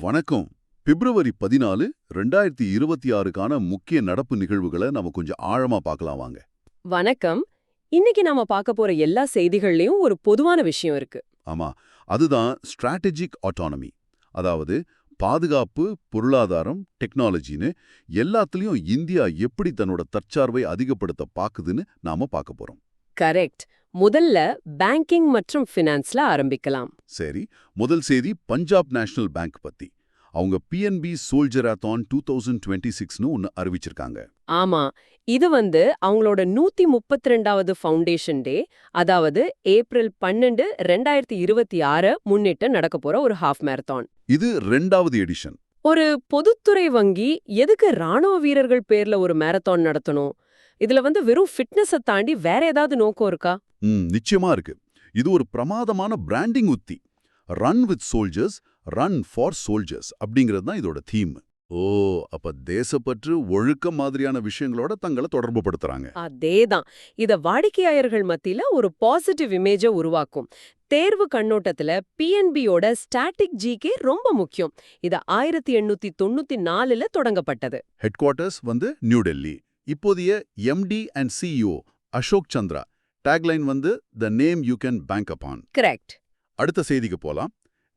வணக்கம். பிப்ரவரி 14, 2026க்கான முக்கிய நடப்பு நிகழ்வுகளை நம்ம கொஞ்சம் ஆழமா பார்க்கலாம் வாங்க. வணக்கம். இன்னைக்கு நாம பார்க்க போற எல்லா செய்திகள்லயும் ஒரு பொதுவான விஷயம் இருக்கு. ஆமா, அதுதான் ஸ்ட்ராட்டஜிக் ஆட்டானமி. அதாவது பாதுகாப்பு, பொருளாதாரம், டெக்னாலஜின்னு எல்லாத்துலயும் இந்தியா எப்படி தன்னோட தற்சார்பை அதிகப்படுத்த பாக்குதுன்னு நாம பார்க்க போறோம். கரெக்ட். முதல்ல பேங்கிங் மற்றும் ஃபினான்ஸ்ல ஆரம்பிக்கலாம். சரி, முதல் செய்தி பஞ்சாப் நேஷனல் பேங்க் பத்தி. அவங்க பிஎன்பி சோல்ஜராத்தான் 2026ன்னு ஒன்னு அறிவிச்சிருக்காங்க. ஆமா, இது அவங்களோட 132வது ஃபவுண்டேஷன் டே, அதாவது ஏப்ரல் 12, 2026 முன்னிட்டு நடக்க போற ஒரு ஹாஃப் மேரத்தான். இது 2வது எடிஷன். ஒரு பொதுத்துறை வங்கி எதுக்கு ராணுவ வீரர்கள் பேர்ல ஒரு மேரத்தான் நடத்தணும்? இதுல வெறும் ஃபிட்னஸை தாண்டி வேற ஏதாவது நோக்கம் இருக்கா? நிச்சயமா இருக்கு. இது ஒரு பிரமாதமான பிராண்டிங் உத்தி. Run with soldiers, run for soldiers அப்படிங்கிறது தான் இதோட தீம். ஓ, அப்ப தேசப்பற்று, ஒழுக்கம் மாதிரியான விஷயங்களோட தங்களை தொடர்பு படுத்துறாங்க. அதேதான். இத வாடிக்கையாளர்கள் மத்தியில ஒரு பாசிட்டிவ் இமேஜ உருவாக்கும். தேர்வு கண்ணோட்டத்துல பிஎன்பியோட ஸ்டாட்டிக் ஜிகே ரொம்ப முக்கியம். இது 1894ல தொடங்கப்பட்டது. Headquarters New Delhi. இப்போதைய MD and CEO Ashok Chandra. Tagline the name you can bank upon. Correct. அடுத்த செய்திக்கு போலாம்.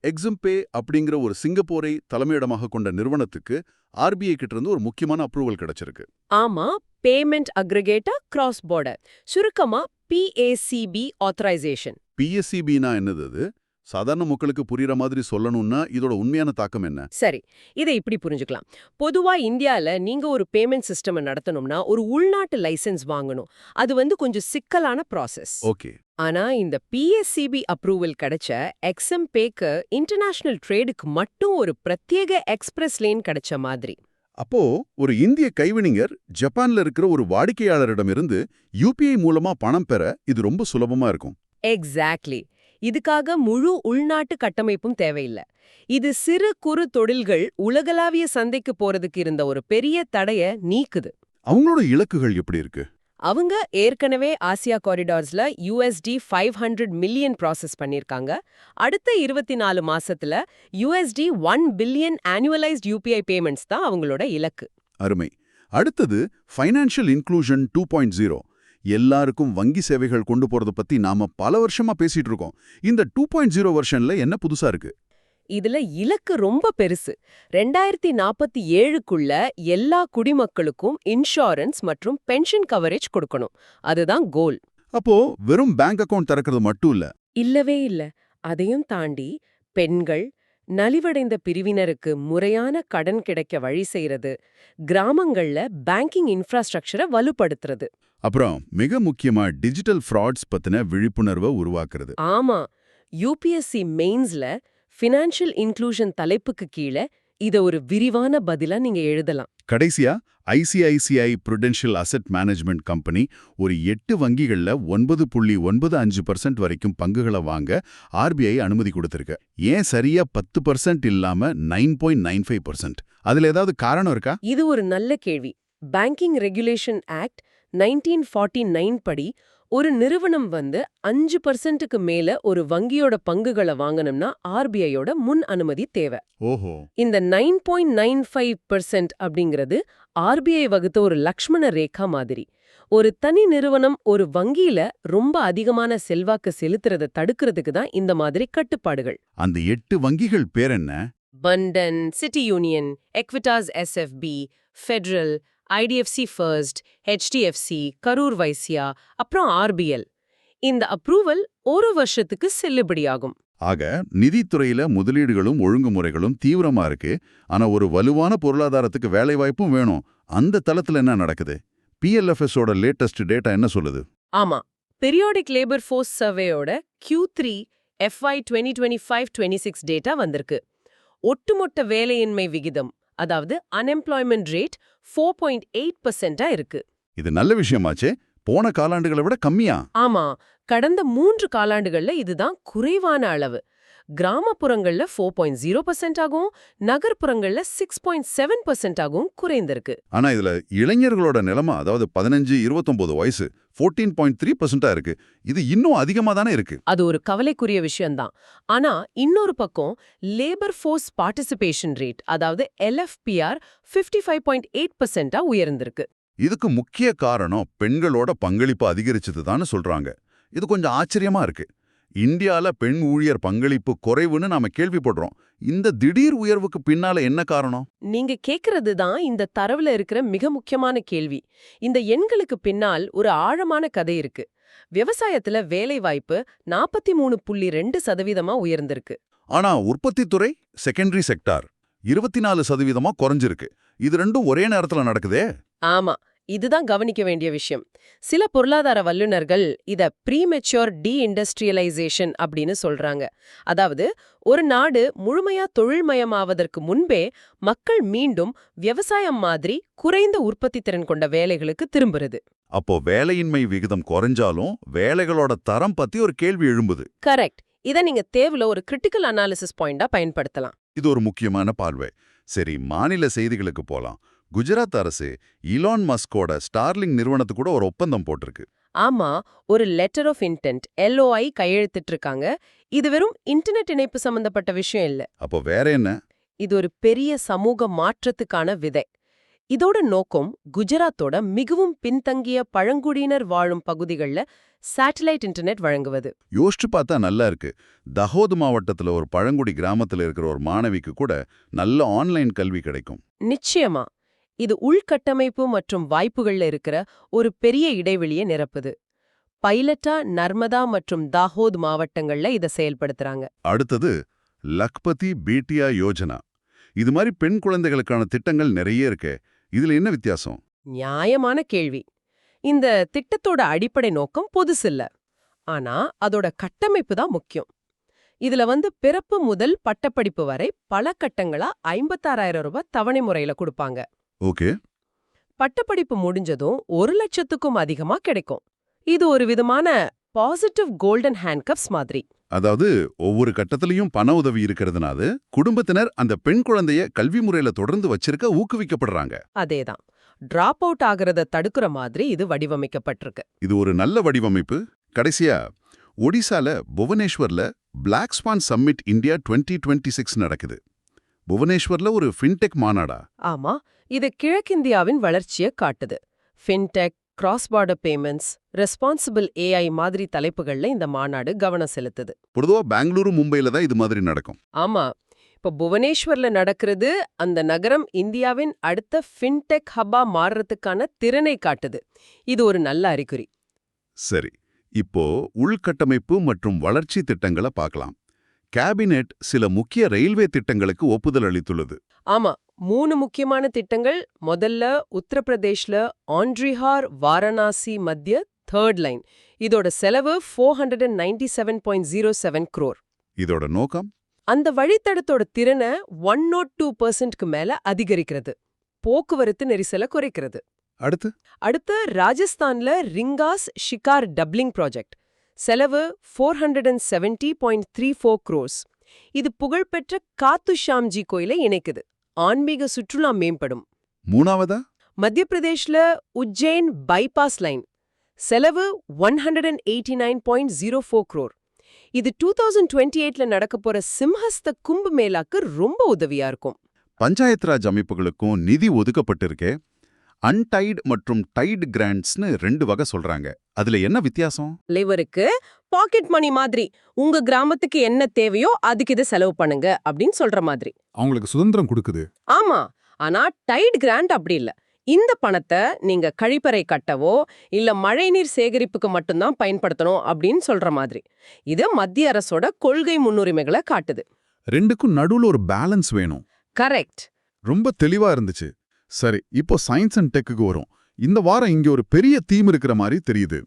எக்ஸிம்பே அப்படிங்கிற ஒரு சிங்கப்பூரை தலைமையிடமாக கொண்ட நிறுவனத்துக்கு ஆர்பிஐ கிட்ட இருந்து ஒரு முக்கியமான அப்ரூவல் கிடைச்சிருக்கு. ஆமா, பேமெண்ட் அக்ரிகேட்டர் கிராஸ் பார்டர், சுருக்கமா PACB ஆத்தரைசேஷன். PACBனா என்னது? அது சாதாரண மக்களுக்கு புரியுற மாதிரி சொல்லணும்னா இதோட உண்மையான தாக்கம் என்ன? சரி, இதை இப்படி புரிஞ்சுக்கலாம். பொதுவா இந்தியால நீங்க ஒரு பேமெண்ட் சிஸ்டம் நடத்தணும்னா ஒரு உள்நாட்டு லைசென்ஸ் வாங்கணும். அது கொஞ்சம் சிக்கலான ப்ராசஸ். ஓகே. ஆனா இந்த PACB அப்ரூவல் கிடைச்ச எக்ஸிம்பேக்கு இன்டர்நேஷனல் ட்ரேடுக்கு மட்டும் ஒரு பிரத்யேக எக்ஸ்பிரஸ் லேன் கிடைச்ச மாதிரி. அப்போ ஒரு இந்திய கைவினைஞர் ஜப்பான்ல இருக்கிற ஒரு வாடிக்கையாளரிடமிருந்து UPI மூலமா பணம் பெற இது ரொம்ப சுலபமா இருக்கும். எக்ஸாக்ட்லி. இதுக்காக முழு உள்நாட்டு கட்டமைப்பும் தேவையில்லை. இது சிறு குறு தொழில்கள் உலகளாவிய சந்தைக்கு போறதுக்கு இருந்த ஒரு பெரிய தடைய நீக்குது. அவங்களோட இலக்குகள் எப்படி இருக்கு? அவங்க ஏற்கனவே ஆசியா காரிடார்ஸ்ல $500 மில்லியன் ப்ராசஸ் பண்ணிருக்காங்க. அடுத்த 24 மாசத்துல $1 பில்லியன் ஆனுவலைஸ்ட் UPI பேமெண்ட்ஸ் தான் அவங்களோட இலக்கு. அருமை. அடுத்தது ஃபைனான்ஷியல் இன்க்ளூஷன் 2.0. எல்லாருக்கும் வங்கி சேவைகள் கொண்டு போறத பத்தி நாம பல வருஷமா பேசிட்டு இருக்கோம். இந்த 2.0 வெர்ஷன்ல என்ன புதுசா இருக்கு? இதுல இலக்கு ரொம்ப பெருசு. 2047க்குள்ள எல்லா குடிமக்களுக்கும் இன்சூரன்ஸ் மற்றும் பென்ஷன் கவரேஜ் கொடுக்கணும். அதுதான் கோல். அப்போ வெறும் பேங்க் அக்கவுண்ட் திறக்கிறது மட்டும் இல்ல. இல்லவே இல்ல. அதையும் தாண்டி பெண்கள், நலிவடைந்த பிரிவினருக்கு முறையான கடன் கிடைக்க வழி செய்யறது, கிராமங்கள்ல பேங்கிங் இன்ஃப்ராஸ்ட்ரக்சரை வலுப்படுத்துறது. அப்புறம் மிக முக்கியமா டிஜிட்டல் ஃப்ராட்ஸ் பத்தின விழிப்புணர்வை உருவாக்குறது. ஆமா, UPSC மெயின்ஸ்ல ஃபினான்ஷியல் இன்க்ளூஷன் தலைப்புக்கு கீழே இத ஒரு விரிவான பதிலா நீங்க எழுதலாம். கடைசியா ICICI Prudential Asset Management Company ஒரு 8 வங்கிகள்ல 9.95% வரைக்கும் பங்குகளை வாங்க RBI அனுமதி கொடுத்திருக்கு. ஏன் சரியா 10% இல்லாம 9.95%? அதுல ஏதாவது காரணம் இருக்கா? இது ஒரு நல்ல கேள்வி. பேங்கிங் ரெகுலேஷன் ஆக்ட் 1949 படி ஒரு நிறுவனம் 5%க்கு மேல ஒரு வங்கியோட பங்குகளை வாங்கணும்னா RBIயோட முன் அனுமதி தேவை. ஓஹோ. இந்த 9.95% அப்படிங்கிறது RBI வகுத்த ஒரு லக்ஷ்மண ரேகா மாதிரி. ஒரு தனி நிறுவனம் ஒரு வங்கியில ரொம்ப அதிகமான செல்வாக்கு செலுத்துறதை தடுக்கிறதுக்கு தான் இந்த மாதிரி கட்டுப்பாடுகள். அந்த 8 வங்கிகள் பேர் என்ன? Button, city union, Equitas SFB, federal, IDFC first, HDFC, Karur Vaishya, அப்புறம் RBL. இந்த அப்ரூவல் ஒரு வருஷத்துக்கு செல்லுபடியாகும். ஆக நிதித்துறையில முதலீடுகளும் ஒழுங்குமுறைகளும் தீவிரமா இருக்கு. ஆனா ஒரு வலுவான பொருளாதாரத்துக்கு வேலைவாய்ப்பும் வேணும். அந்த தளத்துல என்ன நடக்குது? PLFSோட லேட்டஸ்ட் டேட்டா என்ன சொல்லுது? ஆமா, பீரியாடிக் லேபர் ஃபோர்ஸ் சர்வேயோட Q3 FY 2025-26 டேட்டா வந்திருக்கு. ஒட்டுமொத்த வேலையின்மை விகிதம், அதாவது அன்எம்ப்ளாய்மெண்ட் ரேட் 4.8% இருக்கு. இது நல்ல விஷயமாச்சே. போன காலாண்டுகளை விட கம்மியா? ஆமா, கடந்த 3 காலாண்டுகள்ல இதுதான் குறைவான அளவு. கிராமப்புறங்கள்ல 4.0% ஆகவும் நகர்ப்புறங்கள்ல 6.7% ஆகவும் குறைந்திருக்கு. ஆனா இதுல இளைஞர்களோட நிலைமை, அதாவது 15-29 வயசு 14.3% இருக்கு. இது இன்னும் அதிகமா தானே இருக்கு. அது ஒரு கவலைக்குரிய விஷயம்தான். ஆனா இன்னொரு பக்கம் லேபர் ஃபோர்ஸ் பார்ட்டிசிபேஷன் ரேட், அதாவது LFPR 55.8% உயர்ந்திருக்கு. இதுக்கு முக்கிய காரணம் பெண்களோட பங்களிப்பு அதிகரிச்சதுதான்னு சொல்றாங்க. இது கொஞ்சம் ஆச்சரியமா இருக்கு. இந்தியால பெண் ஊழியர் பங்களிப்பு குறைவுன்னு நாம கேள்விப்படுறோம். இந்த திடீர் உயர்வுக்கு பின்னால என்ன காரணம்? நீங்க கேக்குறது தான் இந்த தரவுல இருக்கிற மிக முக்கியமான கேள்வி. இந்த எண்களுக்கு பின்னால் ஒரு ஆழமான கதை இருக்கு. விவசாயத்துல வேலைவாய்ப்பு 43.2% உயர்ந்திருக்கு. ஆனா உற்பத்தித் துறை, செகண்டரி செக்டார் 24% குறைஞ்சிருக்கு. இது ரெண்டும் ஒரே நேரத்துல நடக்குதே. ஆமா, இதுதான் கவனிக்க வேண்டிய விஷயம். சில பொருளாதார வல்லுநர்கள் இத ப்ரீமெச்சூர் டீஇண்டஸ்ட்ரியலைசேஷன் அப்படின்னு சொல்றாங்க. அதாவது ஒரு நாடு முழுமையா தொழில்மயமாவதற்கு முன்பே மக்கள் மீண்டும் விவசாயம் மாதிரி குறைந்த உற்பத்தி திறன் கொண்ட வேலைகளுக்கு திரும்புறது. அப்போ வேலையின்மை விகிதம் குறைஞ்சாலும் வேலைகளோட தரம் பத்தி ஒரு கேள்வி எழும்புது. கரெக்ட். இத நீங்க தேர்வுல ஒரு கிரிட்டிக்கல் அனாலிசிஸ் பாயிண்டா பயன்படுத்தலாம். இது ஒரு முக்கியமான பார்வை. சரி, மாநில செய்திகளுக்கு போலாம். குஜராத் அரசு இலான் மஸ்கோட ஸ்டார்லிங் நிறுவனத்து கூட ஒரு ஒப்பந்தம் போட்டிருக்கு. ஆமா, ஒரு லெட்டர் ஆஃப் இன்டென்ட் LOI கையெழுத்திட்டு இருக்காங்க. இது வெறும் இன்டர்நெட் இணைப்பு சம்பந்தப்பட்ட விஷயம் இல்ல. அப்போ வேற என்ன? இது ஒரு பெரிய சமூக மாற்றத்துக்கான விதை. இதோட நோக்கம் குஜராத்தோட மிகவும் பின்தங்கிய பழங்குடியினர் வாழும் பகுதிகள்ல சேட்டலைட் இன்டர்நெட் வழங்குவது. யோசிச்சு பார்த்தா நல்லா இருக்கு. தஹோத் மாவட்டத்துல ஒரு பழங்குடி கிராமத்துல இருக்கிற ஒரு மாணவிக்கு கூட நல்ல ஆன்லைன் கல்வி கிடைக்கும். நிச்சயமா, இது உள்கட்டமைப்பு மற்றும் வாய்ப்புகள்ல இருக்கிற ஒரு பெரிய இடைவெளியை நிரப்புது. பைலட்டா நர்மதா மற்றும் தாஹோத் மாவட்டங்கள்ல இத செயல்படுத்துறாங்க. அடுத்தது லக்பதி பீட்டியா யோஜனா. இது மாதிரி பெண் குழந்தைகளுக்கான திட்டங்கள் நிறைய இருக்கு. இதுல என்ன வித்தியாசம்? நியாயமான கேள்வி. இந்த திட்டத்தோட அடிப்படை நோக்கம் பொதுசில்ல. ஆனா அதோட கட்டமைப்பு தான் முக்கியம். இதுல பிறப்பு முதல் பட்டப்படிப்பு வரை பல கட்டங்களா 56,000 ரூபாய் தவணை முறையில கொடுப்பாங்க. ஓகே. பட்டப்படிப்பு முடிஞ்சதும் 1 லட்சத்துக்கும் அதிகமா கிடைக்கும். இது ஒரு விதமான பாசிட்டிவ் கோல்டன் ஹேண்ட்கப்ஸ் மாதிரி. அதாவது ஒவ்வொரு கட்டத்திலையும் பண உதவி இருக்கிறதுனால குடும்பத்தினர் அந்த பெண் குழந்தைய கல்வி முறையில தொடர்ந்து வச்சிருக்க ஊக்குவிக்கப்படுறாங்க. அதேதான். டிராப் அவுட் ஆகிறத தடுக்கிற மாதிரி இது வடிவமைக்கப்பட்டிருக்கு. இது ஒரு நல்ல வடிவமைப்பு. கடைசியா ஒடிசால புவனேஸ்வர்ல பிளாக் ஸ்வான் சம்மிட் இந்தியா 2026 நடக்குது. புவனேஸ்வர்ல ஒரு ஃபின்டெக் மாநாடா? ஆமா, இது கிழக்கிந்தியாவின் வளர்ச்சியை காட்டுது. Fintech, cross border payments, responsible AI மாதிரி தலைப்புகள்ல இந்த மாநாடு கவனம் செலுத்துது. பொதுவா பெங்களூரு, மும்பைல தான் இது மாதிரி நடக்கும். ஆமா, இப்ப புவனேஸ்வர்ல நடக்கிறது அந்த நகரம் இந்தியாவின் அடுத்த ஃபின்டெக் ஹப்பா மாறுறதுக்கான திறனை காட்டுது. இது ஒரு நல்ல அறிகுறி. சரி, இப்போ உள்கட்டமைப்பு மற்றும் வளர்ச்சி திட்டங்களை பார்க்கலாம். கேபினெட் சில முக்கிய ரயில்வே திட்டங்களுக்கு ஒப்புதல் அளித்துள்ளது. ஆமா, 3 முக்கியமான திட்டங்கள். முதல்ல உத்தரப்பிரதேஷ்ல ஆண்ட்ரிஹார் வாரணாசி மத்திய 3rd லைன். இதோட செலவு 497.07 crore. இதோட நோக்கம் அந்த வழித்தடத்தோட திறனை 102%க்கு மேல அதிகரிக்கிறது. போக்குவரத்து நெரிசலை குறைக்கிறது. அடுத்து ராஜஸ்தான்ல ரிங்காஸ் ஷிகார் டப்ளிங் ப்ராஜெக்ட். செலவு 470.34 crores. இது புகழ்பெற்ற காத்து ஷாம்ஜி கோயிலை இணைக்குது. ஆன்மீக சுற்றுலா மேம்படும். மூணாவதா மத்திய பிரதேஷ்ல உஜ்ஜைன் பைபாஸ் லைன். செலவு 189.04 crore. இது 2028ல நடக்க போற சிம்ஹஸ்த கும்பு மேளாக்கு ரொம்ப உதவியா இருக்கும். பஞ்சாயத்து ராஜ் அமைப்புகளுக்கும் நிதி ஒதுக்கப்பட்டிருக்கே. அன்டைட் மற்றும் டைட் கிராண்ட்ஸ்னு 2 வகை சொல்றாங்க. அதுல என்ன வித்தியாசம்? லேவருக்கு பாக்கெட் மணி மாதிரி உங்க கிராமத்துக்கு என்ன தேவையோ அதுக்கு இதை செலவு பண்ணுங்க அப்படின்னு சொல்ற மாதிரி. அவங்களுக்கு சுதந்திரம் கொடுக்குது. ஆமா, ஆனா டைட் கிராண்ட் அப்படி இல்ல. இந்த பணத்தை நீங்க கழிப்பறை கட்டவோ இல்ல மழைநீர் சேகரிப்புக்கு மட்டும்தான் பயன்படுத்தணும் அப்படின்னு சொல்ற மாதிரி. இது மத்திய அரசோட கொள்கை முன்னுரிமைகளை காட்டுது. ரெண்டுக்கும் நடுவுல ஒரு பேலன்ஸ் வேணும். கரெக்ட். ரொம்ப தெளிவா இருந்துச்சு. சரி, இப்போ சயின்ஸ் அண்ட் டெக்குக்கு வரும். இந்த வாரம் இங்க ஒரு பெரிய தீம் இருக்கிற மாதிரி தெரியுது.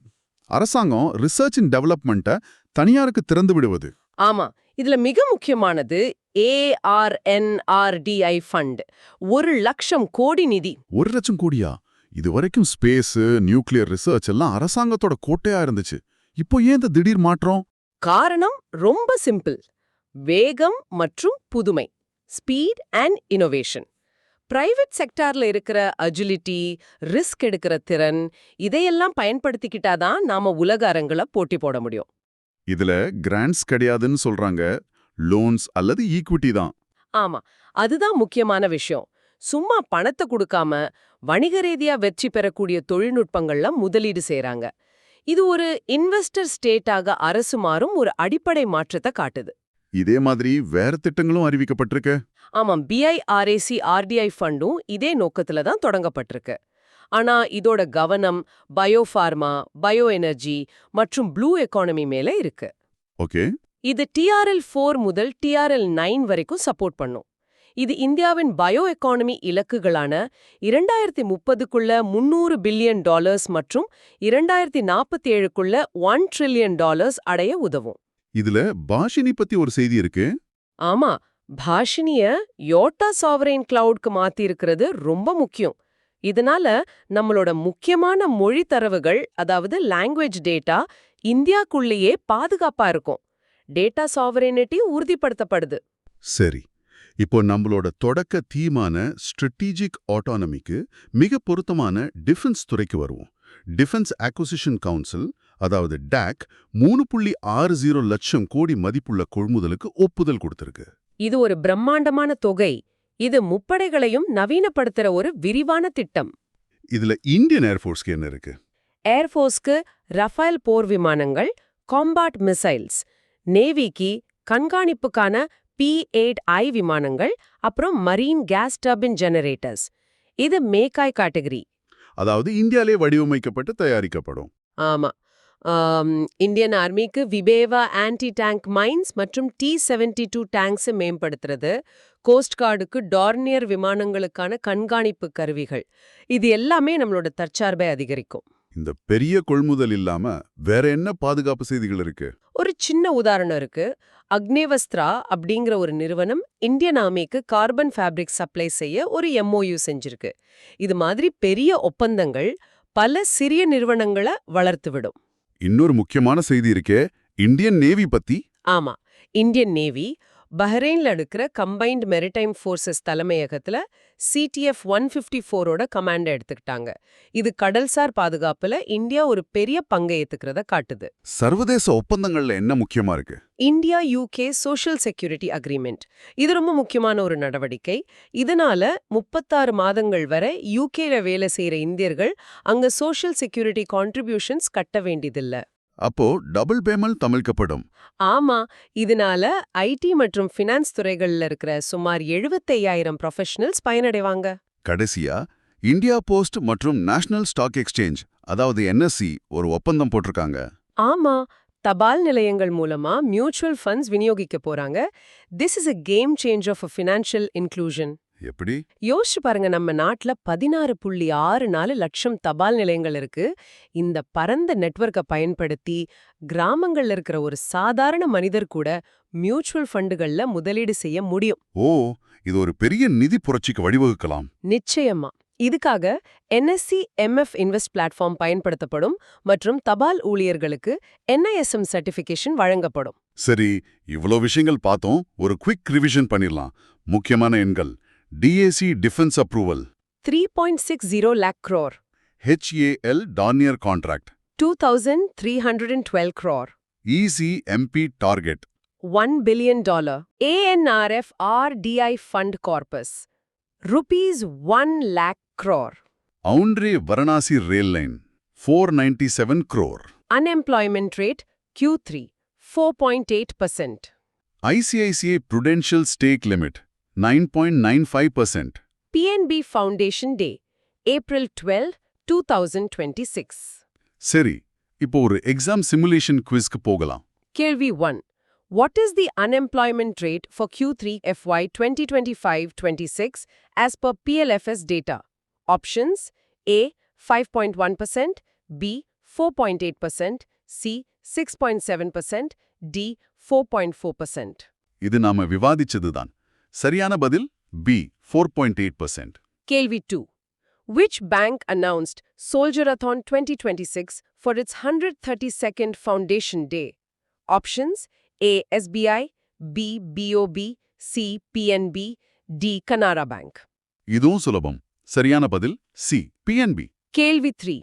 அரசாங்கம் ரிசர்ச் அண்ட் டெவலப்மெண்ட்டை தனியாருக்கு திறந்து விடுவது. ஆமா, இதுல மிக முக்கியமானது ARNRDI ஃபண்ட். 1 லட்சம் கோடி நிதி. 1 லட்சம் கோடியா? இது வரைக்கும் ஸ்பேஸ், நியூக்ளியர் ரிசர்ச் எல்லாம் அரசாங்கத்தோட கோட்டையா இருந்துச்சு. இப்போ ஏன் இந்த திடீர் மாற்றம்? காரணம் ரொம்ப சிம்பிள். வேகம் மற்றும் புதுமை, ஸ்பீட் அண்ட் இன்னோவேஷன். பிரைவேட் செக்டார்ல இருக்கிற அஜிலிட்டி, ரிஸ்க் எடுக்கிற திறன், இதையெல்லாம் பயன்படுத்திக்கிட்டாதான் நாம உலக அரங்குல போட்டி போட முடியும். இதுல கிராண்ட்ஸ் கிடையாதுன்னு சொல்றாங்க, லோன்ஸ் அல்லது ஈக்விட்டி தான். ஆமா, அதுதான் முக்கியமான விஷயம். சும்மா பணத்தை கொடுக்காம வணிக ரீதியா வெற்றி பெறக்கூடிய தொழில்நுட்பங்கள்ல முதலீடு செய்றாங்க. இது ஒரு இன்வெஸ்டர் ஸ்டேட்டாக அரசு மாறும் ஒரு அடிப்படை மாற்றத்தை காட்டுது. இதே மாதிரி வேற திட்டங்களும் அறிவிக்கப்பட்டிருக்கு. ஆமாம், BIRAC RDI ஃபண்டும் இதே நோக்கத்துல தான் தொடங்கப்பட்டிருக்கு. ஆனா இதோட கவனம் பயோஃபார்மா, பயோ எனர்ஜி மற்றும் ப்ளூ எக்கானமி மேல இருக்கு. ஓகே. இது TRL4 முதல் TRL9 வரைக்கும் சப்போர்ட் பண்ணும். இது இந்தியாவின் பயோ எக்கானமி இலக்குகளான 2030க்குள்ள $300 பில்லியன் மற்றும் 2047க்குள்ள $1 ட்ரில்லியன் அடைய உதவும். இதுல பாஷினி பத்தி ஒரு செய்தி இருக்கு. ஆமா, பாஷினிய யோட்டா சாவரெயின் கிளவுட்க்கு மாத்தி இருக்கிறது ரொம்ப முக்கியம். இதனால நம்மளோட முக்கியமான மொழி தரவுகள், அதாவது லாங்குவேஜ் டேட்டா, இந்தியாக்குள்ளேயே பாதுகாப்பா இருக்கும். டேட்டா சாவரெனிட்டி உறுதிப்படுத்தப்படுது. சரி, இப்போ நம்மளோட தொடக்க தீமான ஸ்ட்ராட்டஜிக் ஆட்டோனமிக்கு மிக பொருத்தமான டிஃபென்ஸ் துறைக்கு வருவோம். டிஃபென்ஸ் அக்விசிஷன் கவுன்சில், அதாவது DAC, 3.60 லட்சம் கோடி மதிப்புள்ள கொள்முதலுக்கு ஒப்புதல் கொடுத்திருக்கு. இது ஒரு பிரம்மாண்டமான தொகை. இது முப்படைகளையும் நவீனப்படுத்துற ஒரு விரிவான திட்டம். இதுல இந்தியன் ஏர்ஃபோர்ஸ்க்கு என்ன இருக்கு? ஏர்ஃபோர்ஸ்க்கு ரஃபேல் போர் விமானங்கள், காம்பாட் மிசைல்ஸ், நேவிக்கு கண்காணிப்புக்கான P-8I விமானங்கள், அப்புறம் மரீன் கேஸ் டர்பின் ஜெனரேட்டர்ஸ். இது மேக்காய் கேட்டகரி. அதாவது இந்தியாலே வடிவமைக்கப்பட்டு தயாரிக்கப்படும். ஆமா. இந்தியன் ஆர்மிக்கு விபேவா ஆன்டி டேங்க் மைன்ஸ் மற்றும் T-72 டேங்க்ஸை மேம்படுத்துறது, கோஸ்ட் கார்டுக்கு டார்னியர் விமானங்களுக்கான கண்காணிப்பு கருவிகள், இது எல்லாமே நம்மளோட தற்சார்பை அதிகரிக்கும். இந்த பெரிய கொள்முதல் இல்லாம வேற என்ன பாதுகாப்பு செய்திகள் இருக்கு? ஒரு சின்ன உதாரணம் இருக்கு. அக்னேவஸ்திரா அப்படிங்கிற ஒரு நிறுவனம் இந்தியன் ஆர்மிக்கு கார்பன் ஃபேப்ரிக் சப்ளை செய்ய ஒரு MOU செஞ்சிருக்கு. இது மாதிரி பெரிய ஒப்பந்தங்கள் பல சிறிய நிறுவனங்களை வளர்த்துவிடும். இன்னொரு முக்கியமான செய்தி இருக்கே, இந்தியன் நேவி பத்தி. ஆமா, இந்தியன் நேவி பஹ்ரைன்ல இருக்கிற கம்பைன்ட் மெரிடைம் ஃபோர்சஸ் தலைமையகத்துல CTF-154ஓட கமாண்ட எடுத்துக்கிட்டாங்க. இது கடல்சார் பாதுகாப்புல இந்தியா ஒரு பெரிய பங்கை ஏத்துக்கிறத காட்டுது. சர்வதேச ஒப்பந்தங்கள்ல என்ன முக்கியமா இருக்கு? India UK social security agreement, இது ரொம்ப முக்கியமான ஒரு நடவடிக்கை. இதனால 36 மாதங்கள் வரை UKல வேலை செய்யற இந்தியர்கள் அங்க சோஷியல் செக்யூரிட்டி கான்ட்ரிபியூஷன்ஸ் கட்ட வேண்டியதில்ல. அப்போ டபுள் பேமெண்ட் தமிழ்க்கப்படும். ஆமா, இதனால IT மற்றும் ஃபினான்ஸ் துறைகள்ல இருக்கிற சுமார் 75,000 ப்ரொஃபஷனல்ஸ் பயனடைவாங்க. கடைசியா இந்தியா போஸ்ட் மற்றும் நேஷனல் ஸ்டாக் எக்ஸ்சேஞ்ச், அதாவது NSE, ஒரு ஒப்பந்தம் போட்டிருக்காங்க. ஆமா, தபால் நிலையங்கள் மூலமா மியூச்சுவல் ஃபண்ட்ஸ் விநியோகிக்க போறாங்க. This is a game changer for financial inclusion. எப்படி? யோசிச்சு பாருங்க, நம்ம நாட்டுல 16.64 லட்சம் தபால் நிலையங்கள் இருக்கு. இந்த பரந்த நெட்வொர்க்கை பயன்படுத்தி கிராமங்கள்ல இருக்கிற ஒரு சாதாரண மனிதர் கூட மியூச்சுவல் ஃபண்டுகள்ல முதலீடு செய்ய முடியும். ஓ, இது ஒரு பெரிய நிதி புரட்சிக்கு வழிவகுக்கலாம். நிச்சயமா. இதுக்காக NSE MF இன்வெஸ்ட் பிளாட்ஃபார்ம் பயன்படுத்தப்படும் மற்றும் தபால் ஊழியர்களுக்கு NISM சர்டிஃபிகேஷன் வழங்கப்படும். சரி, இவ்வளோ விஷயங்கள் பார்த்தோம். ஒரு குவிக் ரிவிஷன் பண்ணிடலாம். முக்கியமான எண்கள்: DAC defence approval 3.60 lakh crore, HAL Dornier contract 2,312 crore, ECMP target $1 billion, ANRF RDI fund corpus, rupees 1 lakh crore. அவுண்ட்ரே varanasi rail line 497 crore. Unemployment rate Q3 4.8%. ICICI Prudential stake limit 9.95%. PNB Foundation Day April 12, 2026. சரி, இப்போ ஒரு exam simulation குவிஸ்க்கு போகலாம். கேள்வி 1. What is the unemployment rate for Q3 FY 2025-26 as per PLFS data? Options: A 5.1%, B 4.8%, C 6.7%, D 4.4%. இது நாம விவாதிச்சதுதான். சரியான பதில் B 4.8%. கேள்வி 2. Which bank announced Soldierathon 2026 for its 132nd Foundation Day? Options: A SBI, B. BOB, C. PNB, D. Canara Bank. இதுவும் சுலபம். சரியான பதில் C, PNB. கேள்வி 3.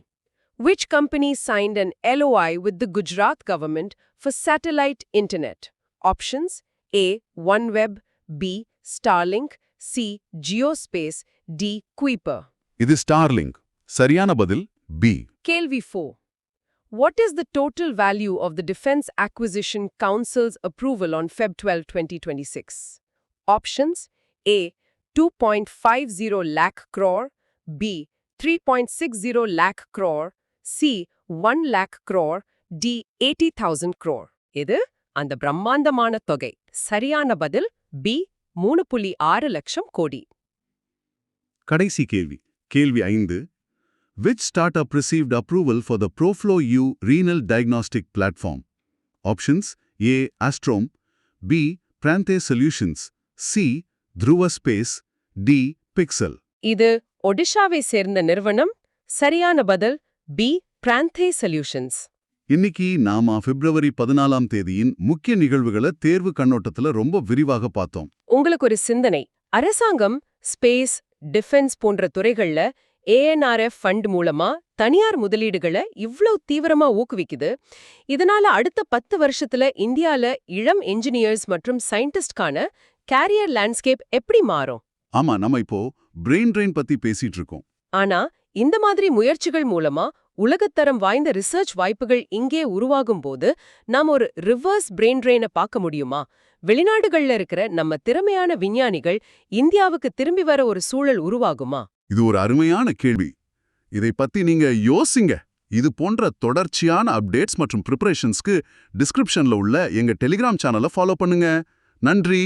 Which company signed an LOI with the Gujarat government for satellite internet? Options: A. OneWeb, B. Starlink, C. Geospace, D. Kuiper. இது Starlink. சரியான பதில் B. கேள்வி 4. What is the total value of the Defense Acquisition Council's approval on Feb 12, 2026? Options: A. 2.50 lakh crore, B. 3.60 lakh crore, C. 1 lakh crore, D. 80,000 crore. இது அந்த பிரம்மாண்டமான தொகை. சரியான பதில் B. 3.6 லட்சம் கோடி. கடைசி கேள்வி. கேள்வி 5. Which startup received approval for the Proflow U renal diagnostic platform? Options: A. Astrom, B. Pranthe Solutions, C. Dhruva Space, D. Pixel. இது ஒடிஷாவை சேர்ந்த நிறுவனம். சரியான பதில் B. Pranthe Solutions. இன்னைக்கு நாம பிப்ரவரி 14ஆம் தேதியின் முக்கிய நிகழ்வுகளை தேர்வு கண்ணோட்டத்துல ரொம்ப விரிவாக பார்த்தோம். உங்களுக்கு ஒரு சிந்தனை. அரசாங்கம் ஸ்பேஸ், டிஃபென்ஸ் போன்ற துறைகள்ல ANRF ஃபண்ட் மூலமா தனியார் முதலீடுகளை இவ்ளோ தீவிரமா ஊக்குவிக்குது. இதனால அடுத்த 10 வருஷத்துல இந்தியால இளம் என்ஜினியர்ஸ் மற்றும் சயின்டிஸ்ட்கான கேரியர் லேண்ட்ஸ்கேப் எப்படி மாறும்? ஆமா, நம்ம இப்போ பிரெயின் ட்ரெயின் பத்தி பேசிட்டு இருக்கோம். ஆனா இந்த மாதிரி முயற்சிகள் மூலமா உலகத்தரம் வாய்ந்த ரிசர்ச் வாய்ப்புகள் இங்கே உருவாகும் போது நாம் ஒரு ரிவர்ஸ் பிரெயின் ட்ரெயினை பார்க்க முடியுமா? வெளிநாடுகள்ல இருக்கிற நம்ம திறமையான விஞ்ஞானிகள் இந்தியாவுக்கு திரும்பி வர ஒரு சூழல் உருவாகுமா? இது ஒரு அருமையான கேள்வி. இதை பத்தி நீங்க யோசிங்க. இது போன்ற தொடர்ச்சியான அப்டேட்ஸ் மற்றும் ப்ரிப்பரேஷன்ஸ்க்கு டிஸ்கிரிப்ஷன்ல உள்ள எங்க டெலிகிராம் சேனலை ஃபாலோ பண்ணுங்க. நன்றி.